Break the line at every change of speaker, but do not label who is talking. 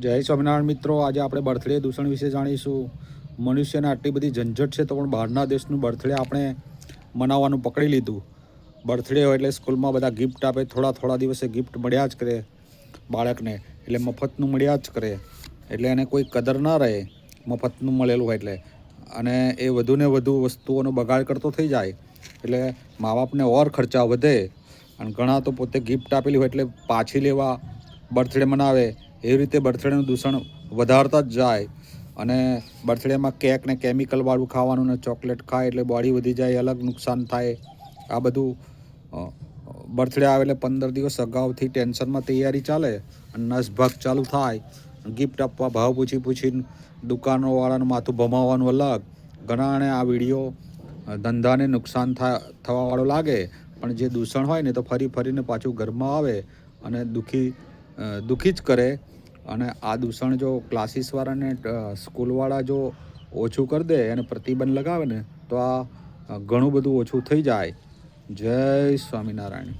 જય સ્વામિનારાયણ મિત્રો, આજે આપણે બર્થડે દૂષણ વિશે જાણીશું. મનુષ્યને આટલી બધી ઝંઝટ છે તો પણ બહારના દેશનું બર્થડે આપણે મનાવવાનું પકડી લીધું. બર્થડે હોય એટલે સ્કૂલમાં બધા ગિફ્ટ આપે, થોડા દિવસે ગિફ્ટ મળ્યા જ કરે બાળકને, એટલે મફતનું મળ્યા જ કરે, એટલે એને કોઈ કદર ના રહે મફતનું મળેલું હોય એટલે. અને એ વધુને વધુ વસ્તુઓનો બગાડ કરતો થઈ જાય એટલે મા બાપને ઓર ખર્ચા વધે. અને ઘણા તો પોતે ગિફ્ટ આપેલી હોય એટલે પાછી લેવા બર્થડે મનાવે. એવી રીતે બર્થડેનું દૂષણ વધારતા જ જાય. અને બર્થડેમાં કેક ને કેમિકલવાળું ખાવાનું ને ચોકલેટ ખાય એટલે બોડી વધી જાય, અલગ નુકસાન થાય. આ બધું બર્થડે આવે એટલે 15 દિવસ અગાઉથી ટેન્શનમાં તૈયારી ચાલે અને નસભાગ ચાલુ થાય. ગિફ્ટ આપવા ભાવ પૂછીને દુકાનોવાળાનું માથું ભમાવવાનું અલગ. ઘણાને આ વિડીયો ધંધાને નુકસાન થવાવાળો લાગે, પણ જે દૂષણ હોય ને તો ફરીને પાછું ઘરમાં આવે અને દુઃખી જ કરે. અને આ દૂષણ જો ક્લાસીસવાળાને સ્કૂલવાળા જો ઓછું કરી દે અને પ્રતિબંધ લગાવે ને તો આ ઘણું બધું ઓછું થઈ જાય. જય સ્વામિનારાયણ.